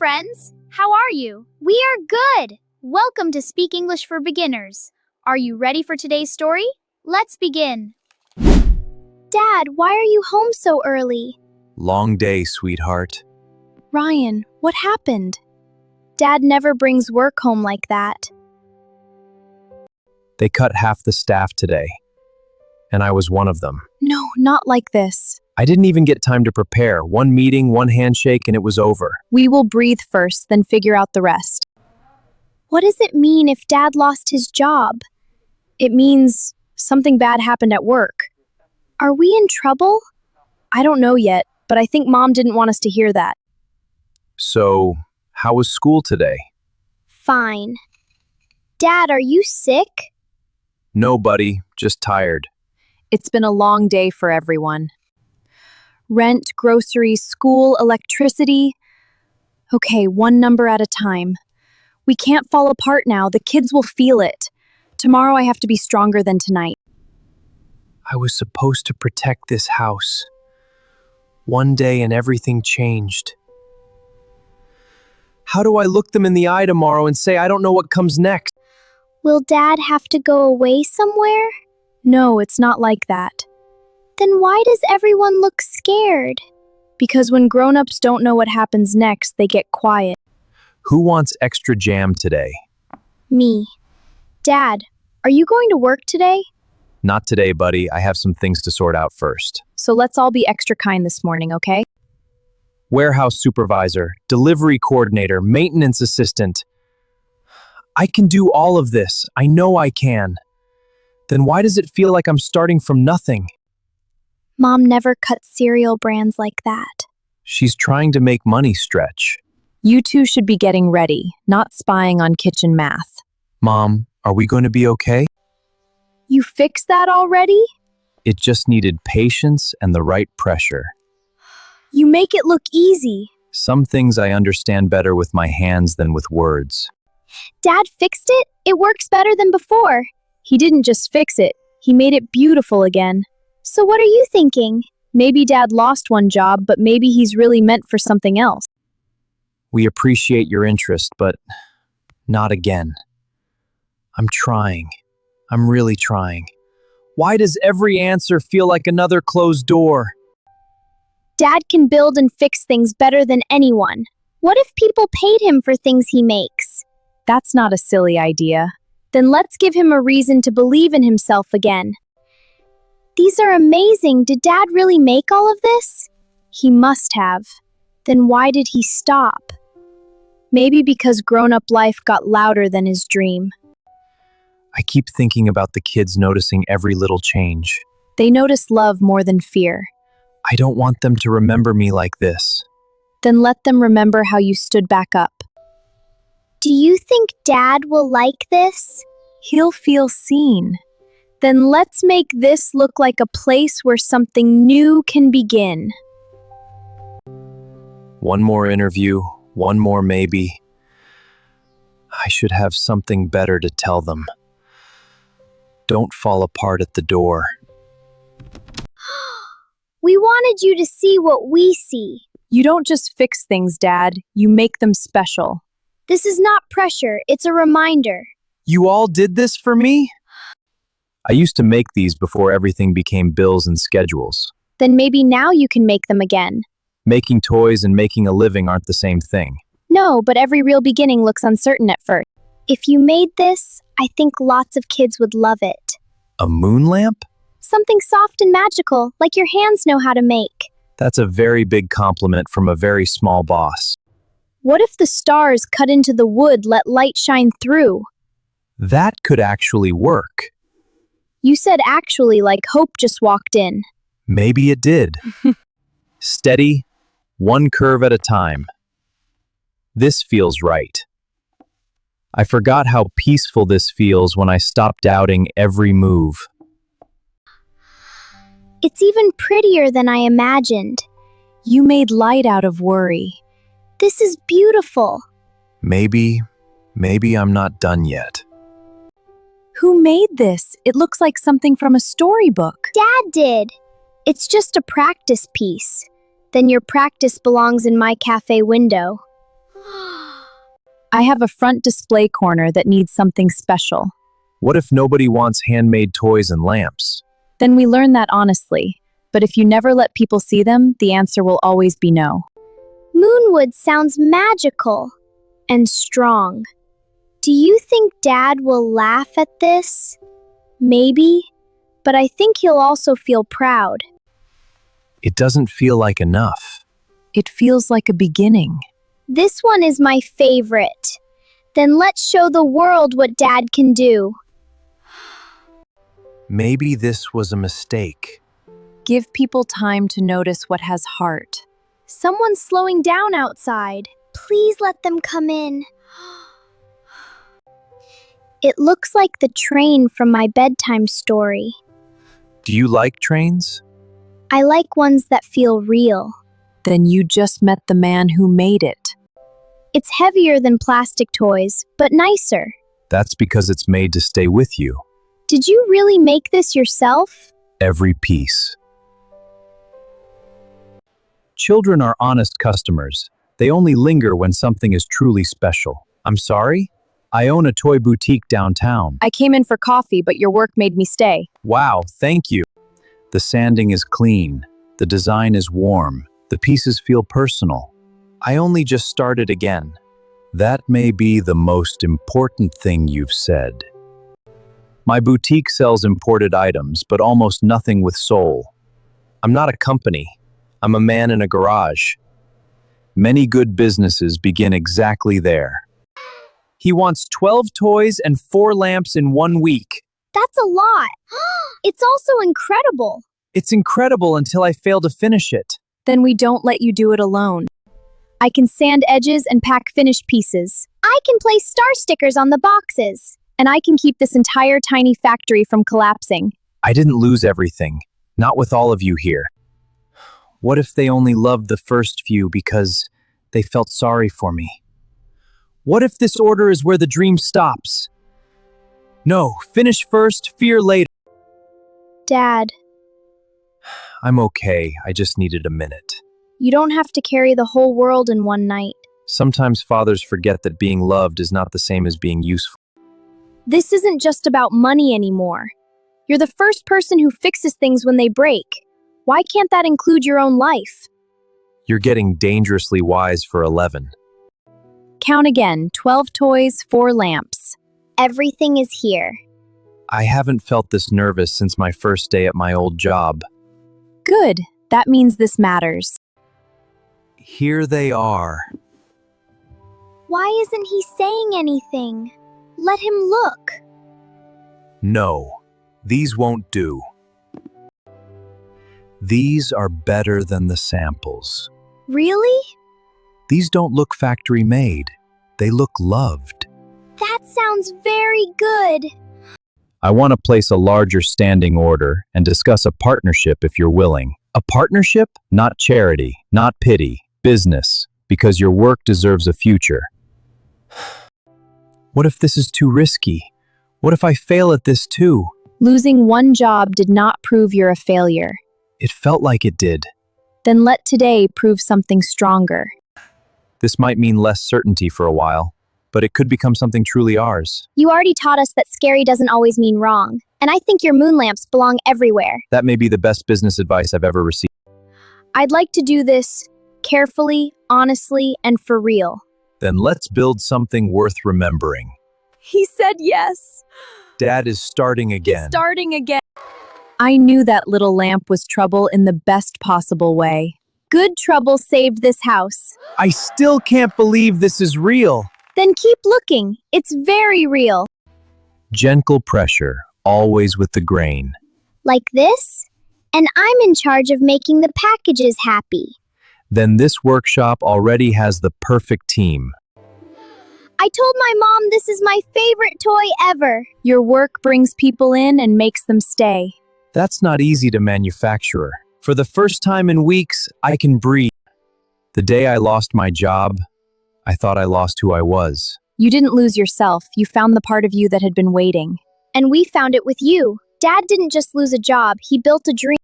friends. How are you? We are good. Welcome to Speak English for Beginners. Are you ready for today's story? Let's begin. Dad, why are you home so early? Long day, sweetheart. Ryan, what happened? Dad never brings work home like that. They cut half the staff today, and I was one of them. No, not like this. I didn't even get time to prepare. One meeting, one handshake, and it was over. We will breathe first, then figure out the rest. What does it mean if Dad lost his job? It means something bad happened at work. Are we in trouble? I don't know yet, but I think Mom didn't want us to hear that. So, how was school today? Fine. Dad, are you sick? No, buddy, just tired. It's been a long day for everyone. Rent, groceries, school, electricity. Okay, one number at a time. We can't fall apart now. The kids will feel it. Tomorrow I have to be stronger than tonight. I was supposed to protect this house. One day and everything changed. How do I look them in the eye tomorrow and say I don't know what comes next? Will Dad have to go away somewhere? No, it's not like that. Then why does everyone look scared? Because when grown-ups don't know what happens next, they get quiet. Who wants extra jam today? Me. Dad, are you going to work today? Not today, buddy. I have some things to sort out first. So let's all be extra kind this morning, okay? Warehouse supervisor, delivery coordinator, maintenance assistant. I can do all of this. I know I can. Then why does it feel like I'm starting from nothing? Mom never cuts cereal brands like that. She's trying to make money stretch. You two should be getting ready, not spying on kitchen math. Mom, are we going to be okay? You fixed that already? It just needed patience and the right pressure. You make it look easy. Some things I understand better with my hands than with words. Dad fixed it? It works better than before. He didn't just fix it, he made it beautiful again. So what are you thinking? Maybe Dad lost one job, but maybe he's really meant for something else. We appreciate your interest, but not again. I'm trying. I'm really trying. Why does every answer feel like another closed door? Dad can build and fix things better than anyone. What if people paid him for things he makes? That's not a silly idea. Then let's give him a reason to believe in himself again. These are amazing. Did Dad really make all of this? He must have. Then why did he stop? Maybe because grown-up life got louder than his dream. I keep thinking about the kids noticing every little change. They notice love more than fear. I don't want them to remember me like this. Then let them remember how you stood back up. Do you think Dad will like this? He'll feel seen. Then let's make this look like a place where something new can begin. One more interview, one more maybe. I should have something better to tell them. Don't fall apart at the door. We wanted you to see what we see. You don't just fix things, Dad. You make them special. This is not pressure, it's a reminder. You all did this for me? I used to make these before everything became bills and schedules. Then maybe now you can make them again. Making toys and making a living aren't the same thing. No, but every real beginning looks uncertain at first. If you made this, I think lots of kids would love it. A moon lamp? Something soft and magical, like your hands know how to make. That's a very big compliment from a very small boss. What if the stars cut into the wood let light shine through? That could actually work. You said actually like Hope just walked in. Maybe it did. Steady, one curve at a time. This feels right. I forgot how peaceful this feels when I stopped doubting every move. It's even prettier than I imagined. You made light out of worry. This is beautiful. Maybe I'm not done yet. Who made this? It looks like something from a storybook. Dad did. It's just a practice piece. Then your practice belongs in my cafe window. I have a front display corner that needs something special. What if nobody wants handmade toys and lamps? Then we learn that honestly. But if you never let people see them, the answer will always be no. Moonwood sounds magical and strong. Do you think Dad will laugh at this? Maybe, but I think he'll also feel proud. It doesn't feel like enough. It feels like a beginning. This one is my favorite. Then let's show the world what Dad can do. Maybe this was a mistake. Give people time to notice what has heart. Someone's slowing down outside. Please let them come in. It looks like the train from my bedtime story. Do you like trains? I like ones that feel real. Then you just met the man who made it. It's heavier than plastic toys, but nicer. That's because it's made to stay with you. Did you really make this yourself? Every piece. Children are honest customers. They only linger when something is truly special. I'm sorry? I own a toy boutique downtown. I came in for coffee, but your work made me stay. Wow, thank you. The sanding is clean. The design is warm. The pieces feel personal. I only just started again. That may be the most important thing you've said. My boutique sells imported items, but almost nothing with soul. I'm not a company. I'm a man in a garage. Many good businesses begin exactly there. He wants 12 toys and 4 lamps in 1 week. That's a lot. It's also incredible. It's incredible until I fail to finish it. Then we don't let you do it alone. I can sand edges and pack finished pieces. I can place star stickers on the boxes. And I can keep this entire tiny factory from collapsing. I didn't lose everything. Not with all of you here. What if they only loved the first few because they felt sorry for me? What if this order is where the dream stops? No, finish first, fear later. Dad, I'm okay, I just needed a minute. you don't have to carry the whole world in one night. Sometimes fathers forget that being loved is not the same as being useful. This isn't just about money anymore. You're the first person who fixes things when they break. Why can't that include your own life? You're getting dangerously wise for 11. Count again, 12 toys, 4 lamps. Everything is here. I haven't felt this nervous since my first day at my old job. Good, that means this matters. Here they are. Why isn't he saying anything? Let him look. No, these won't do. These are better than the samples. Really? These don't look factory made. They look loved. That sounds very good. I want to place a larger standing order and discuss a partnership if you're willing. A partnership? Not charity, not pity, business, because your work deserves a future. What if this is too risky? What if I fail at this too? Losing one job did not prove you're a failure. It felt like it did. Then let today prove something stronger. This might mean less certainty for a while, but it could become something truly ours. You already taught us that scary doesn't always mean wrong, and I think your moon lamps belong everywhere. That may be the best business advice I've ever received. I'd like to do this carefully, honestly, and for real. Then let's build something worth remembering. He said yes. Dad is starting again. Starting again. I knew that little lamp was trouble in the best possible way. Good trouble saved this house. I still can't believe this is real. Then keep looking. It's very real. Gentle pressure, always with the grain. Like this? And I'm in charge of making the packages happy. Then this workshop already has the perfect team. I told my mom this is my favorite toy ever. Your work brings people in and makes them stay. That's not easy to manufacture. For the first time in weeks, I can breathe. The day I lost my job, I thought I lost who I was. You didn't lose yourself. You found the part of you that had been waiting. And we found it with you. Dad didn't just lose a job. He built a dream.